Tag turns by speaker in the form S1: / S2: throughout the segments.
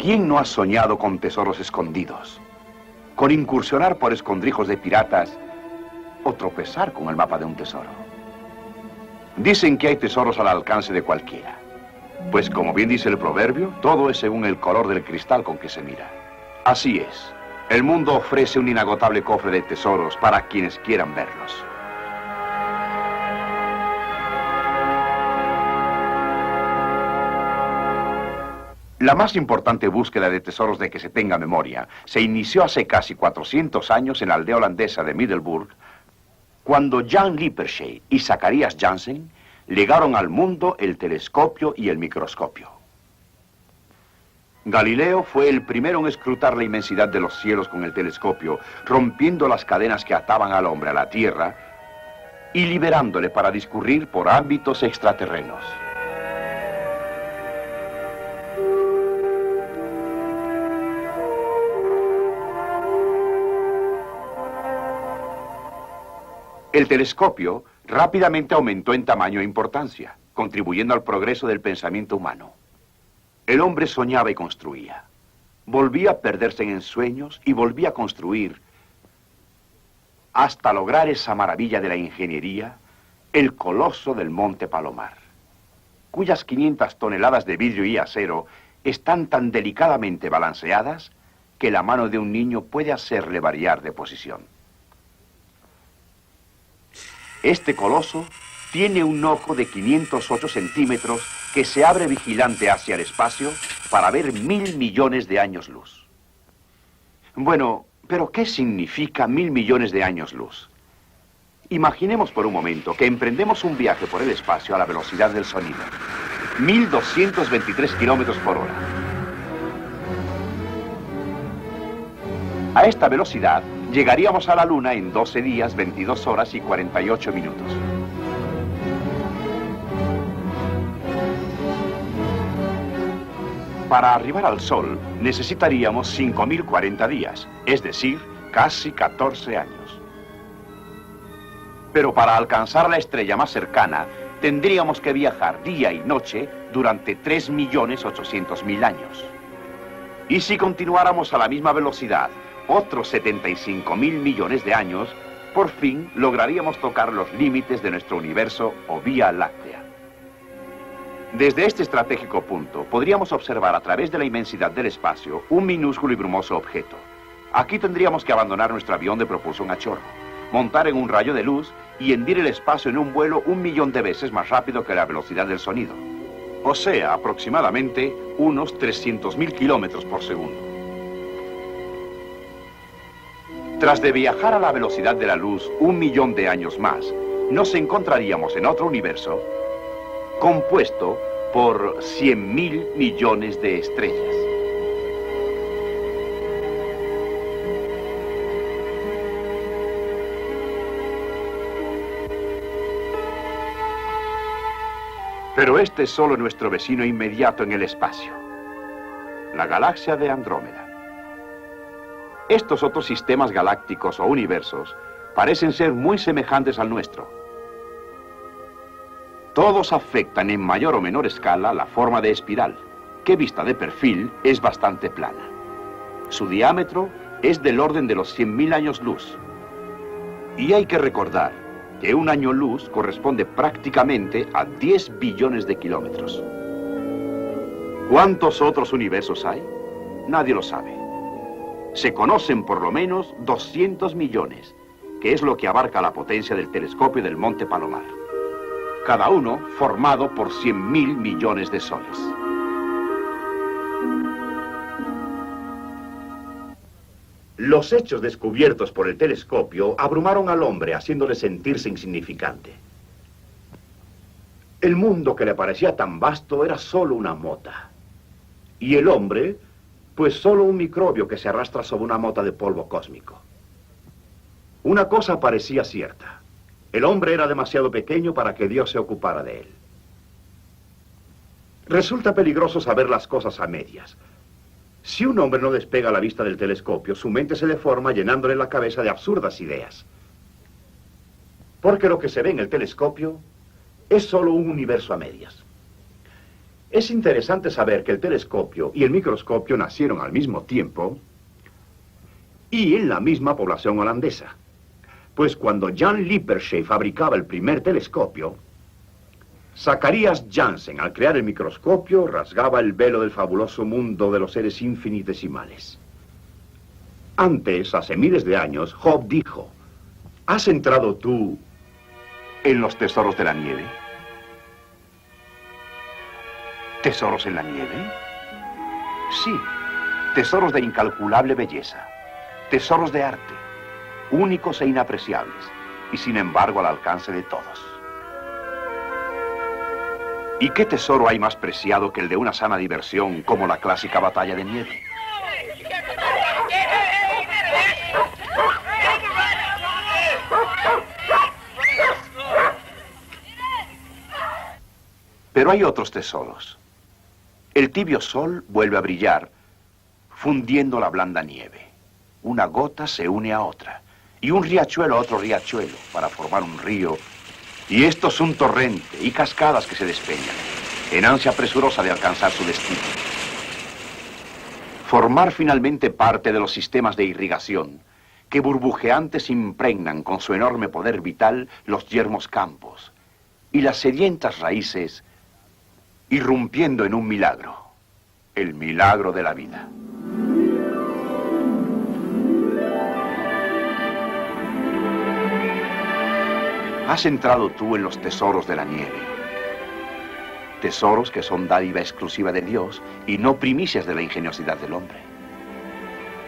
S1: ¿Quién no ha soñado con tesoros escondidos? Con incursionar por escondrijos de piratas o tropezar con el mapa de un tesoro. Dicen que hay tesoros al alcance de cualquiera. Pues como bien dice el proverbio, todo es según el color del cristal con que se mira. Así es. El mundo ofrece un inagotable cofre de tesoros para quienes quieran verlos. La más importante búsqueda de tesoros de que se tenga memoria se inició hace casi 400 años en la aldea holandesa de Middelburg, cuando Jan Lippershey y Zacharias Janssen legaron al mundo el telescopio y el microscopio. Galileo fue el primero en escrutar la inmensidad de los cielos con el telescopio, rompiendo las cadenas que ataban al hombre a la Tierra y liberándole para discurrir por ámbitos extraterrenos. El telescopio rápidamente aumentó en tamaño e importancia, contribuyendo al progreso del pensamiento humano. El hombre soñaba y construía. Volvía a perderse en ensueños y volvía a construir hasta lograr esa maravilla de la ingeniería, el coloso del Monte Palomar, cuyas 500 toneladas de vidrio y acero están tan delicadamente balanceadas que la mano de un niño puede hacerle variar de posición. Este coloso tiene un ojo de 508 centímetros que se abre vigilante hacia el espacio para ver 1.000 millones de años luz. Bueno, pero ¿qué significa 1.000 millones de años luz? Imaginemos por un momento que emprendemos un viaje por el espacio a la velocidad del sonido, 1.223 kilómetros por hora. A esta velocidad llegaríamos a la Luna en 12 días, 22 horas y 48 minutos. Para arribar al Sol necesitaríamos 5.040 días, es decir, casi 14 años. Pero para alcanzar la estrella más cercana, tendríamos que viajar día y noche durante 3.800.000 años. Y si continuáramos a la misma velocidad, otros 75.000 millones de años, por fin lograríamos tocar los límites de nuestro universo o Vía Láctea. Desde este estratégico punto, podríamos observar a través de la inmensidad del espacio un minúsculo y brumoso objeto. Aquí tendríamos que abandonar nuestro avión de propulsión a chorro, montar en un rayo de luz y hendir el espacio en un vuelo 1.000.000 de veces más rápido que la velocidad del sonido. O sea, aproximadamente unos 300.000 kilómetros por segundo. Tras de viajar a la velocidad de la luz 1.000.000 de años más, nos encontraríamos en otro universo compuesto por 100.000 millones de estrellas. Pero este es solo nuestro vecino inmediato en el espacio, la galaxia de Andrómeda. Estos otros sistemas galácticos o universos parecen ser muy semejantes al nuestro. Todos afectan en mayor o menor escala la forma de espiral, que vista de perfil es bastante plana. Su diámetro es del orden de los 100.000 años luz. Y hay que recordar que un año luz corresponde prácticamente a 10 billones de kilómetros. ¿Cuántos otros universos hay? Nadie lo sabe. Se conocen por lo menos 200 millones, que es lo que abarca la potencia del telescopio del Monte Palomar. Cada uno formado por 100.000 millones de soles. Los hechos descubiertos por el telescopio abrumaron al hombre, haciéndole sentirse insignificante. El mundo que le parecía tan vasto era solo una mota. Y el hombre, pues solo un microbio que se arrastra sobre una mota de polvo cósmico. Una cosa parecía cierta. El hombre era demasiado pequeño para que Dios se ocupara de él. Resulta peligroso saber las cosas a medias. Si un hombre no despega la vista del telescopio, su mente se deforma llenándole la cabeza de absurdas ideas. Porque lo que se ve en el telescopio es solo un universo a medias. Es interesante saber que el telescopio y el microscopio nacieron al mismo tiempo y en la misma población holandesa. Pues cuando Jan Lippershey fabricaba el primer telescopio, Zacharias Janssen, al crear el microscopio, rasgaba el velo del fabuloso mundo de los seres infinitesimales. Antes, hace miles de años, Job dijo: ¿has entrado tú en los tesoros de la nieve? ¿Tesoros en la nieve? Sí, tesoros de incalculable belleza, tesoros de arte, únicos e inapreciables, y sin embargo al alcance de todos. ¿Y qué tesoro hay más preciado que el de una sana diversión como la clásica batalla de nieve? Pero hay otros tesoros. El tibio sol vuelve a brillar, fundiendo la blanda nieve. Una gota se une a otra, y un riachuelo a otro riachuelo, para formar un río. Y esto es un torrente y cascadas que se despeñan, en ansia presurosa de alcanzar su destino. Formar finalmente parte de los sistemas de irrigación, que burbujeantes impregnan con su enorme poder vital los yermos campos, y las sedientas raíces, irrumpiendo en un milagro, el milagro de la vida. Has entrado tú en los tesoros de la nieve. Tesoros que son dádiva exclusiva de Dios y no primicias de la ingeniosidad del hombre.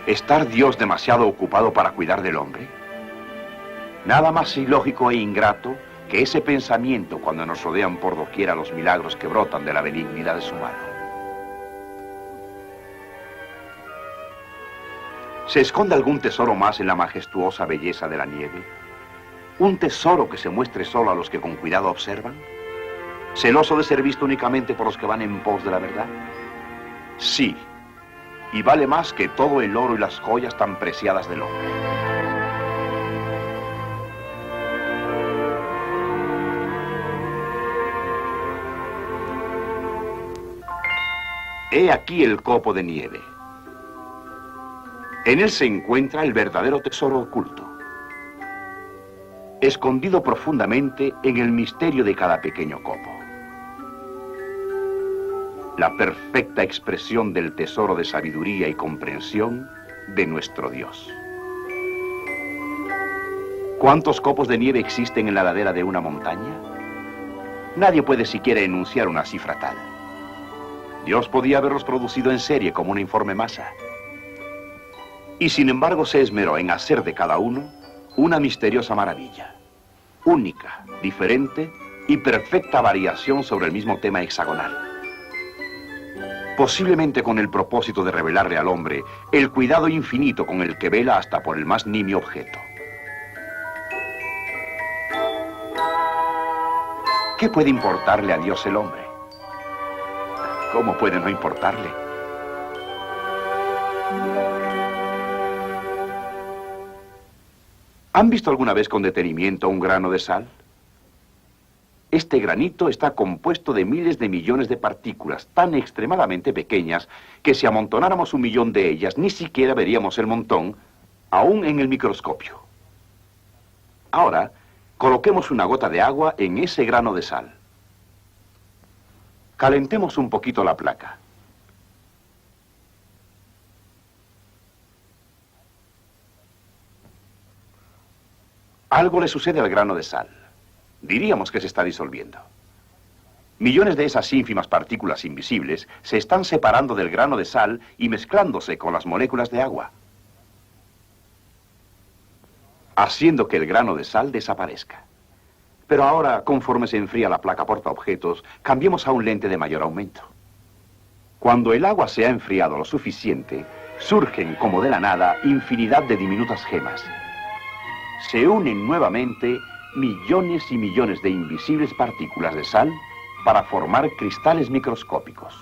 S1: ¿Estar Dios demasiado ocupado para cuidar del hombre? Nada más ilógico e ingrato que ese pensamiento cuando nos rodean por doquiera los milagros que brotan de la benignidad de su mano. ¿Se esconde algún tesoro más en la majestuosa belleza de la nieve? ¿Un tesoro que se muestre solo a los que con cuidado observan? ¿Celoso de ser visto únicamente por los que van en pos de la verdad? Sí, y vale más que todo el oro y las joyas tan preciadas del hombre. He aquí el copo de nieve. En él se encuentra el verdadero tesoro oculto, escondido profundamente en el misterio de cada pequeño copo. La perfecta expresión del tesoro de sabiduría y comprensión de nuestro Dios. ¿Cuántos copos de nieve existen en la ladera de una montaña? Nadie puede siquiera enunciar una cifra tal. Dios podía haberlos producido en serie como una informe masa. Y sin embargo se esmeró en hacer de cada uno una misteriosa maravilla, única, diferente y perfecta variación sobre el mismo tema hexagonal. Posiblemente con el propósito de revelarle al hombre el cuidado infinito con el que vela hasta por el más nimio objeto. ¿Qué puede importarle a Dios el hombre? ¿Cómo puede no importarle? ¿Han visto alguna vez con detenimiento un grano de sal? Este granito está compuesto de miles de millones de partículas tan extremadamente pequeñas que si amontonáramos 1 millón de ellas ni siquiera veríamos el montón, aún en el microscopio. Ahora, coloquemos una gota de agua en ese grano de sal. Calentemos un poquito la placa. Algo le sucede al grano de sal. Diríamos que se está disolviendo. Millones de esas ínfimas partículas invisibles se están separando del grano de sal y mezclándose con las moléculas de agua, haciendo que el grano de sal desaparezca. Pero ahora, conforme se enfría la placa portaobjetos, cambiemos a un lente de mayor aumento. Cuando el agua se ha enfriado lo suficiente, surgen, como de la nada, infinidad de diminutas gemas. Se unen nuevamente millones y millones de invisibles partículas de sal para formar cristales microscópicos.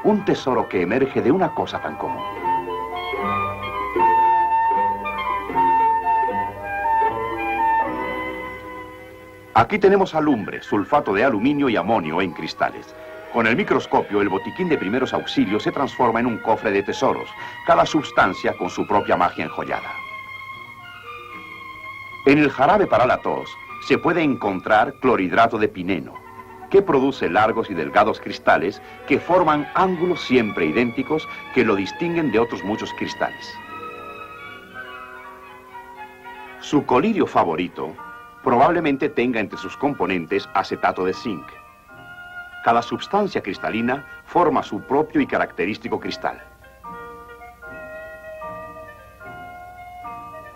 S1: Un tesoro que emerge de una cosa tan común. Aquí tenemos alumbre, sulfato de aluminio y amonio en cristales. Con el microscopio, el botiquín de primeros auxilios se transforma en un cofre de tesoros, cada sustancia con su propia magia enjollada. En el jarabe para la tos se puede encontrar clorhidrato de pineno, que produce largos y delgados cristales que forman ángulos siempre idénticos que lo distinguen de otros muchos cristales. Su colirio favorito probablemente tenga entre sus componentes acetato de zinc. Cada sustancia cristalina forma su propio y característico cristal.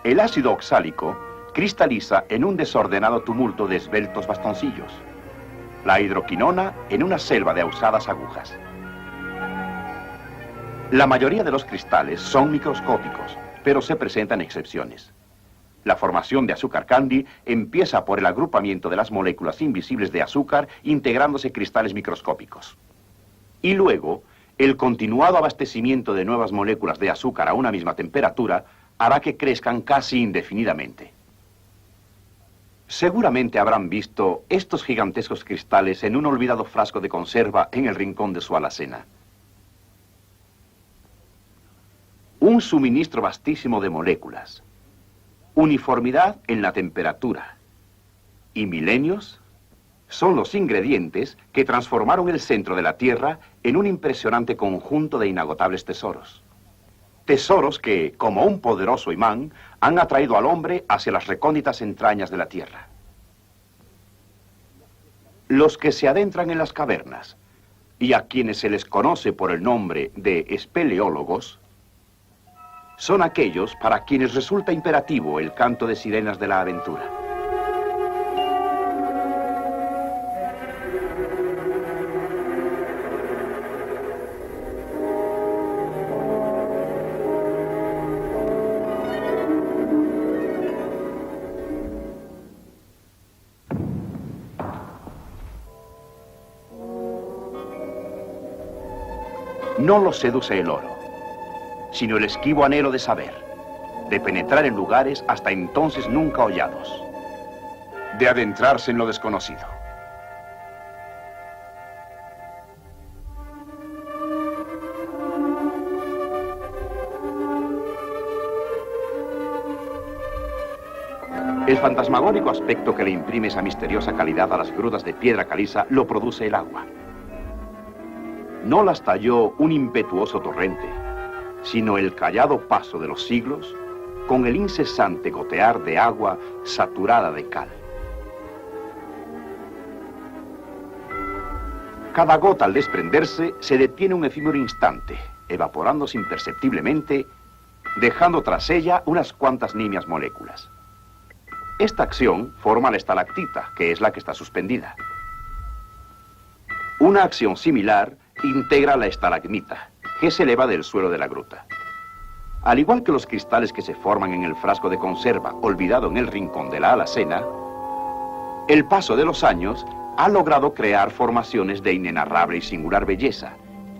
S1: El ácido oxálico cristaliza en un desordenado tumulto de esbeltos bastoncillos. La hidroquinona en una selva de ahusadas agujas. La mayoría de los cristales son microscópicos, pero se presentan excepciones. La formación de azúcar candy empieza por el agrupamiento de las moléculas invisibles de azúcar integrándose cristales microscópicos. Y luego, el continuado abastecimiento de nuevas moléculas de azúcar a una misma temperatura hará que crezcan casi indefinidamente. Seguramente habrán visto estos gigantescos cristales en un olvidado frasco de conserva en el rincón de su alacena. Un suministro vastísimo de moléculas, uniformidad en la temperatura y milenios son los ingredientes que transformaron el centro de la Tierra en un impresionante conjunto de inagotables tesoros. Tesoros que, como un poderoso imán, han atraído al hombre hacia las recónditas entrañas de la Tierra. Los que se adentran en las cavernas y a quienes se les conoce por el nombre de espeleólogos son aquellos para quienes resulta imperativo el canto de sirenas de la aventura. No los seduce el oro, sino el esquivo anhelo de saber, de penetrar en lugares hasta entonces nunca hollados, de adentrarse en lo desconocido. El fantasmagórico aspecto que le imprime esa misteriosa calidad a las grutas de piedra caliza lo produce el agua. No las talló un impetuoso torrente, sino el callado paso de los siglos con el incesante gotear de agua saturada de cal. Cada gota al desprenderse se detiene un efímero instante, evaporándose imperceptiblemente, dejando tras ella unas cuantas nimias moléculas. Esta acción forma la estalactita, que es la que está suspendida. Una acción similar integra la estalagmita, que se eleva del suelo de la gruta. Al igual que los cristales que se forman en el frasco de conserva olvidado en el rincón de la alacena, el paso de los años ha logrado crear formaciones de inenarrable y singular belleza,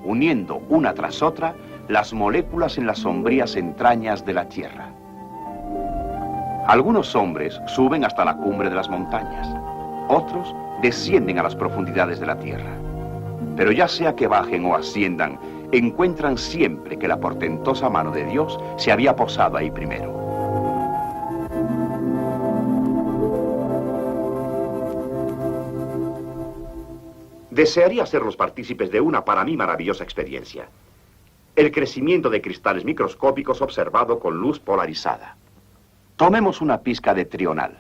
S1: uniendo una tras otra las moléculas en las sombrías entrañas de la tierra. Algunos hombres suben hasta la cumbre de las montañas, otros descienden a las profundidades de la tierra. Pero ya sea que bajen o asciendan, encuentran siempre que la portentosa mano de Dios se había posado ahí primero. Desearía ser los partícipes de una para mí maravillosa experiencia. El crecimiento de cristales microscópicos observado con luz polarizada. Tomemos una pizca de trional.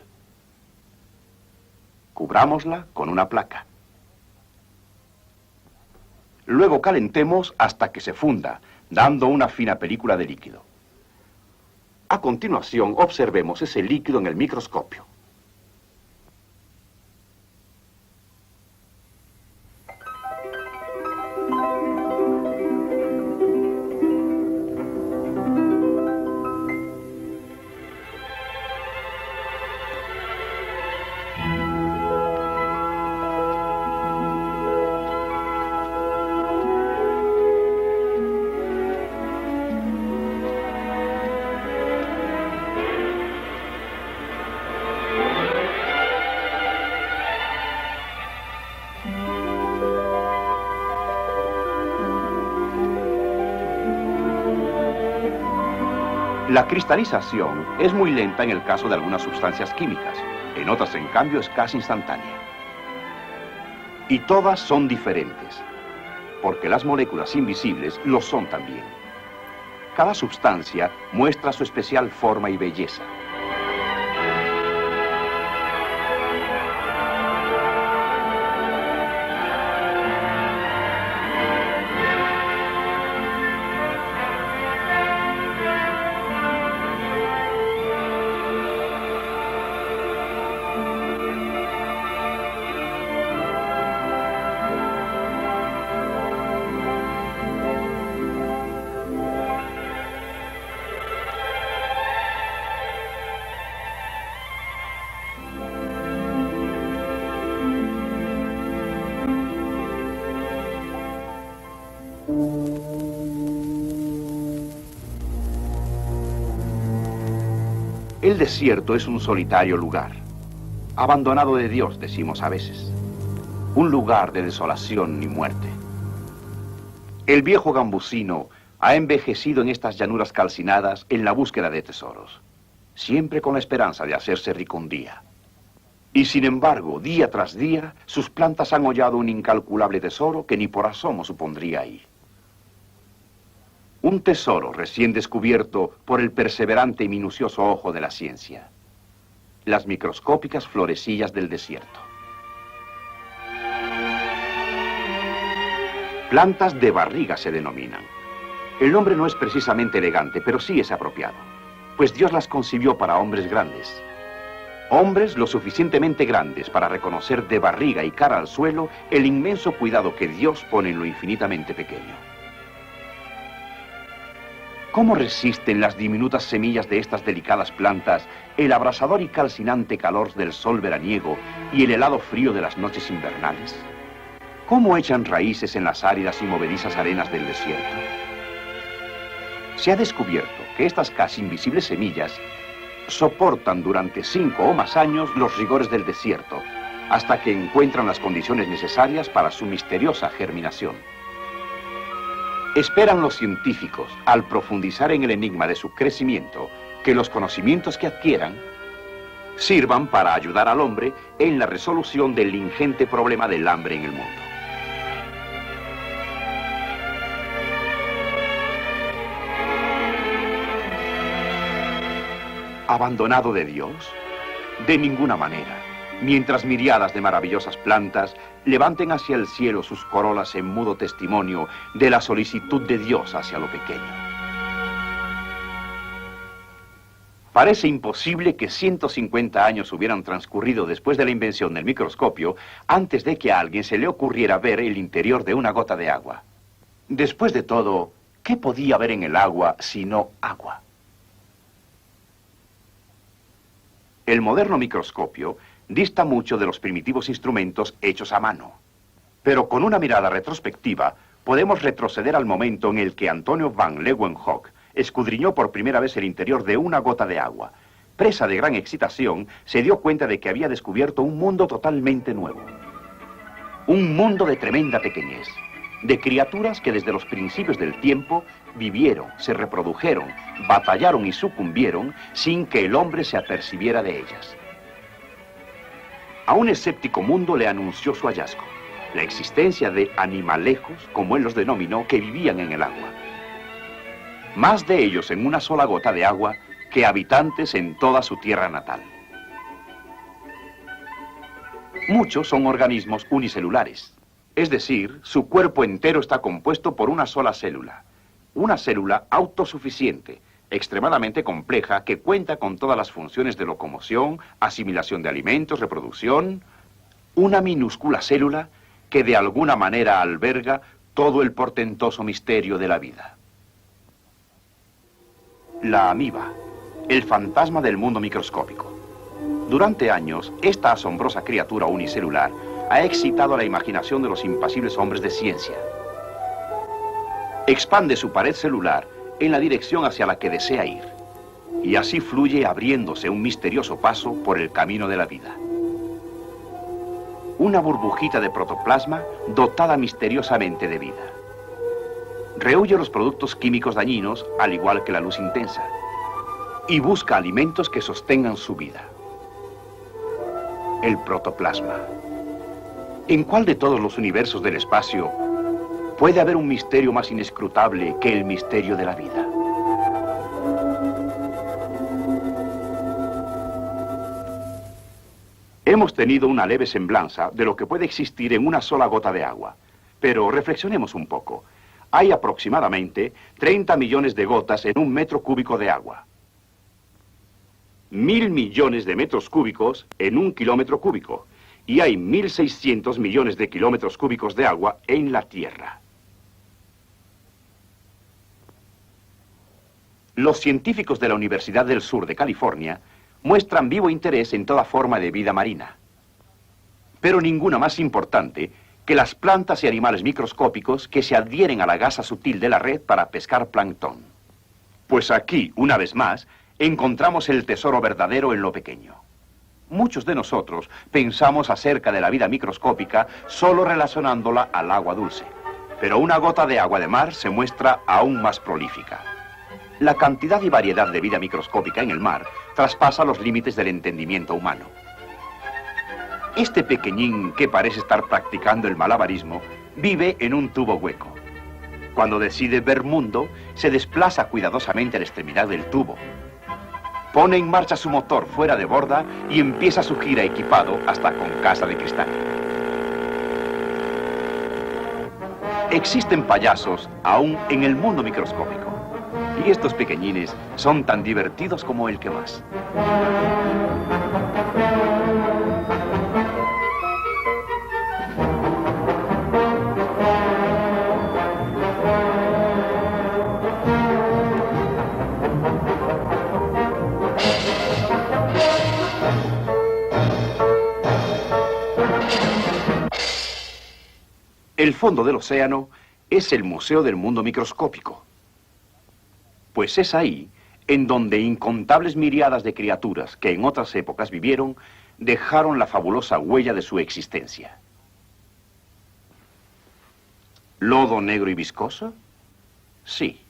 S1: Cubrámosla con una placa. Luego calentemos hasta que se funda, dando una fina película de líquido. A continuación, observemos ese líquido en el microscopio. La cristalización es muy lenta en el caso de algunas sustancias químicas, en otras, en cambio, es casi instantánea. Y todas son diferentes, porque las moléculas invisibles lo son también. Cada sustancia muestra su especial forma y belleza. El desierto es un solitario lugar, abandonado de Dios, decimos a veces. Un lugar de desolación y muerte. El viejo gambusino ha envejecido en estas llanuras calcinadas en la búsqueda de tesoros, siempre con la esperanza de hacerse rico un día. Y sin embargo, día tras día, sus plantas han hollado un incalculable tesoro que ni por asomo supondría ahí. Un tesoro recién descubierto por el perseverante y minucioso ojo de la ciencia. Las microscópicas florecillas del desierto. Plantas de barriga se denominan. El nombre no es precisamente elegante, pero sí es apropiado, pues Dios las concibió para hombres grandes. Hombres lo suficientemente grandes para reconocer de barriga y cara al suelo el inmenso cuidado que Dios pone en lo infinitamente pequeño. ¿Cómo resisten las diminutas semillas de estas delicadas plantas el abrasador y calcinante calor del sol veraniego y el helado frío de las noches invernales? ¿Cómo echan raíces en las áridas y movedizas arenas del desierto? Se ha descubierto que estas casi invisibles semillas soportan durante 5 o más años los rigores del desierto, hasta que encuentran las condiciones necesarias para su misteriosa germinación. Esperan los científicos, al profundizar en el enigma de su crecimiento, que los conocimientos que adquieran sirvan para ayudar al hombre en la resolución del ingente problema del hambre en el mundo. ¿Abandonado de Dios? De ninguna manera. Mientras miriadas de maravillosas plantas levanten hacia el cielo sus corolas en mudo testimonio de la solicitud de Dios hacia lo pequeño. Parece imposible que 150 años hubieran transcurrido después de la invención del microscopio antes de que a alguien se le ocurriera ver el interior de una gota de agua. Después de todo, ¿qué podía haber en el agua sino agua? El moderno microscopio dista mucho de los primitivos instrumentos hechos a mano. Pero con una mirada retrospectiva, podemos retroceder al momento en el que Antonio van Leeuwenhoek escudriñó por primera vez el interior de una gota de agua. Presa de gran excitación, se dio cuenta de que había descubierto un mundo totalmente nuevo. Un mundo de tremenda pequeñez, de criaturas que desde los principios del tiempo vivieron, se reprodujeron, batallaron y sucumbieron sin que el hombre se apercibiera de ellas. A un escéptico mundo le anunció su hallazgo, la existencia de animalejos, como él los denominó, que vivían en el agua. Más de ellos en una sola gota de agua que habitantes en toda su tierra natal. Muchos son organismos unicelulares, es decir, su cuerpo entero está compuesto por una sola célula autosuficiente, extremadamente compleja, que cuenta con todas las funciones de locomoción, asimilación de alimentos, reproducción. Una minúscula célula que de alguna manera alberga todo el portentoso misterio de la vida. La amiba, el fantasma del mundo microscópico. Durante años, esta asombrosa criatura unicelular ha excitado la imaginación de los impasibles hombres de ciencia. Expande su pared celular en la dirección hacia la que desea ir, y así fluye abriéndose un misterioso paso por el camino de la vida. Una burbujita de protoplasma dotada misteriosamente de vida. Rehúye los productos químicos dañinos, al igual que la luz intensa. y busca alimentos que sostengan su vida. El protoplasma. ¿En cuál de todos los universos del espacio puede haber un misterio más inescrutable que el misterio de la vida? Hemos tenido una leve semblanza de lo que puede existir en una sola gota de agua, pero reflexionemos un poco. Hay aproximadamente 30 millones de gotas en un metro cúbico de agua. 1.000 millones de metros cúbicos en un kilómetro cúbico. Y hay 1.600 millones de kilómetros cúbicos de agua en la Tierra. Los científicos de la Universidad del Sur de California muestran vivo interés en toda forma de vida marina. Pero ninguna más importante que las plantas y animales microscópicos que se adhieren a la gasa sutil de la red para pescar plancton. Pues aquí, una vez más, encontramos el tesoro verdadero en lo pequeño. Muchos de nosotros pensamos acerca de la vida microscópica solo relacionándola al agua dulce. Pero una gota de agua de mar se muestra aún más prolífica. La cantidad y variedad de vida microscópica en el mar traspasa los límites del entendimiento humano. Este pequeñín que parece estar practicando el malabarismo vive en un tubo hueco. Cuando decide ver mundo, se desplaza cuidadosamente a la extremidad del tubo. Pone en marcha su motor fuera de borda y empieza su gira equipado hasta con casa de cristal. Existen payasos aún en el mundo microscópico. Y estos pequeñines son tan divertidos como el que más. El fondo del océano es el museo del mundo microscópico. Pues es ahí en donde incontables miriadas de criaturas que en otras épocas vivieron dejaron la fabulosa huella de su existencia. ¿Lodo negro y viscoso? Sí.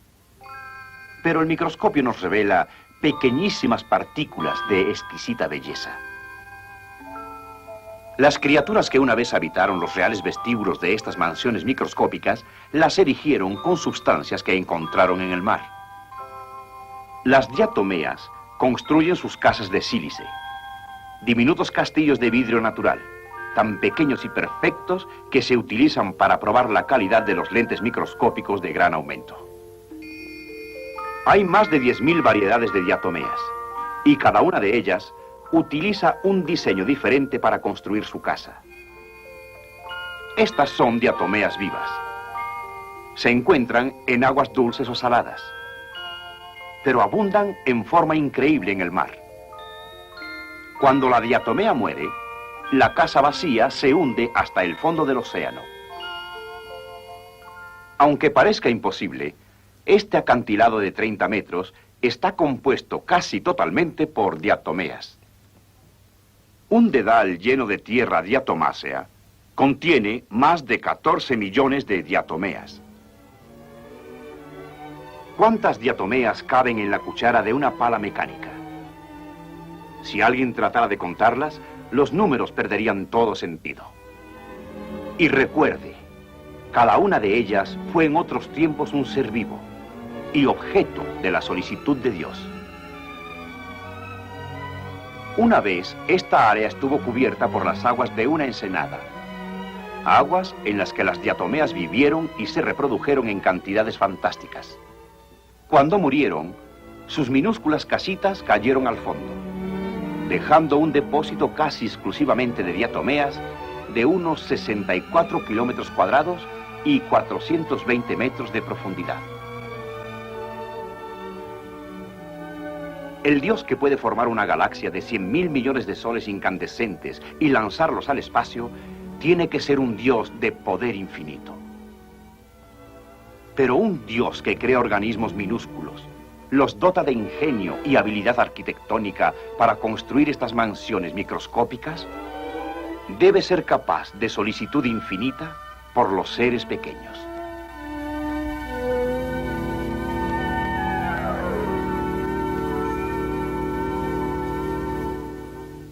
S1: Pero el microscopio nos revela pequeñísimas partículas de exquisita belleza. Las criaturas que una vez habitaron los reales vestíbulos de estas mansiones microscópicas las erigieron con sustancias que encontraron en el mar. Las diatomeas construyen sus casas de sílice, diminutos castillos de vidrio natural, tan pequeños y perfectos que se utilizan para probar la calidad de los lentes microscópicos de gran aumento. Hay más de 10.000 variedades de diatomeas, y cada una de ellas utiliza un diseño diferente para construir su casa. Estas son diatomeas vivas. Se encuentran en aguas dulces o saladas, pero abundan en forma increíble en el mar. Cuando la diatomea muere, la casa vacía se hunde hasta el fondo del océano. Aunque parezca imposible, este acantilado de 30 metros está compuesto casi totalmente por diatomeas. Un dedal lleno de tierra diatomácea contiene más de 14 millones de diatomeas. ¿Cuántas diatomeas caben en la cuchara de una pala mecánica? Si alguien tratara de contarlas, los números perderían todo sentido. Y recuerde, cada una de ellas fue en otros tiempos un ser vivo y objeto de la solicitud de Dios. Una vez, esta área estuvo cubierta por las aguas de una ensenada. Aguas en las que las diatomeas vivieron y se reprodujeron en cantidades fantásticas. Cuando murieron, sus minúsculas casitas cayeron al fondo, dejando un depósito casi exclusivamente de diatomeas de unos 64 kilómetros cuadrados y 420 metros de profundidad. El Dios que puede formar una galaxia de 100.000 millones de soles incandescentes y lanzarlos al espacio, tiene que ser un Dios de poder infinito. Pero un Dios que crea organismos minúsculos, los dota de ingenio y habilidad arquitectónica para construir estas mansiones microscópicas, debe ser capaz de solicitud infinita por los seres pequeños.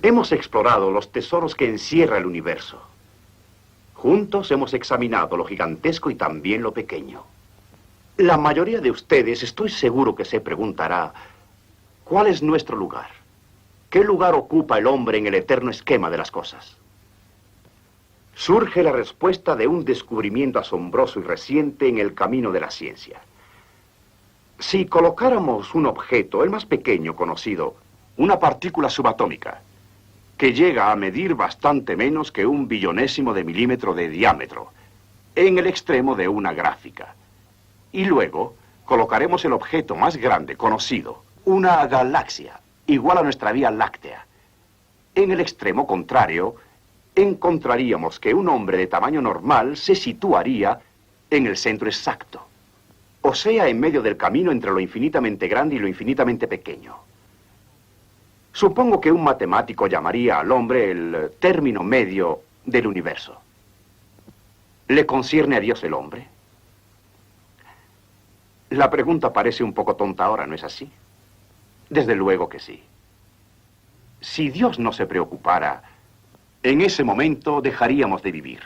S1: Hemos explorado los tesoros que encierra el universo. Juntos hemos examinado lo gigantesco y también lo pequeño. La mayoría de ustedes, estoy seguro que se preguntará, ¿cuál es nuestro lugar? ¿Qué lugar ocupa el hombre en el eterno esquema de las cosas? Surge la respuesta de un descubrimiento asombroso y reciente en el camino de la ciencia. Si colocáramos un objeto, el más pequeño conocido, una partícula subatómica, que llega a medir bastante menos que 1/1000º de milímetro de diámetro, en el extremo de una gráfica. Y luego colocaremos el objeto más grande conocido, una galaxia, igual a nuestra Vía Láctea. En el extremo contrario, encontraríamos que un hombre de tamaño normal se situaría en el centro exacto, o sea, en medio del camino entre lo infinitamente grande y lo infinitamente pequeño. Supongo que un matemático llamaría al hombre el término medio del universo. ¿Le concierne a Dios el hombre? La pregunta parece un poco tonta ahora, ¿no es así? Desde luego que sí. Si Dios no se preocupara, en ese momento dejaríamos de vivir.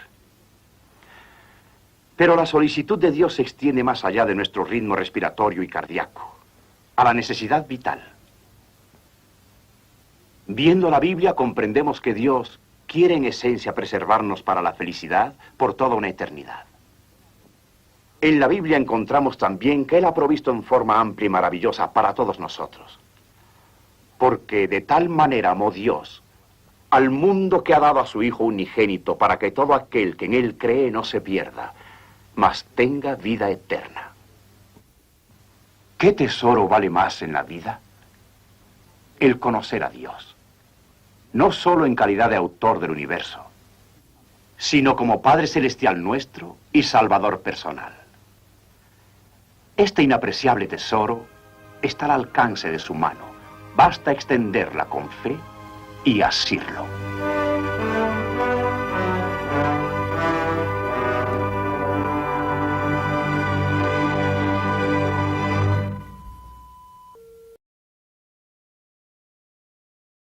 S1: Pero la solicitud de Dios se extiende más allá de nuestro ritmo respiratorio y cardíaco, a la necesidad vital. Viendo la Biblia comprendemos que Dios quiere en esencia preservarnos para la felicidad por toda una eternidad. En la Biblia encontramos también que Él ha provisto en forma amplia y maravillosa para todos nosotros. Porque de tal manera amó Dios al mundo que ha dado a su Hijo unigénito para que todo aquel que en Él cree no se pierda, mas tenga vida eterna. ¿Qué tesoro vale más en la vida? El conocer a Dios. No solo en calidad de autor del universo, sino como Padre Celestial nuestro y Salvador personal. Este inapreciable tesoro está al alcance de su mano. Basta extenderla con fe y asirlo.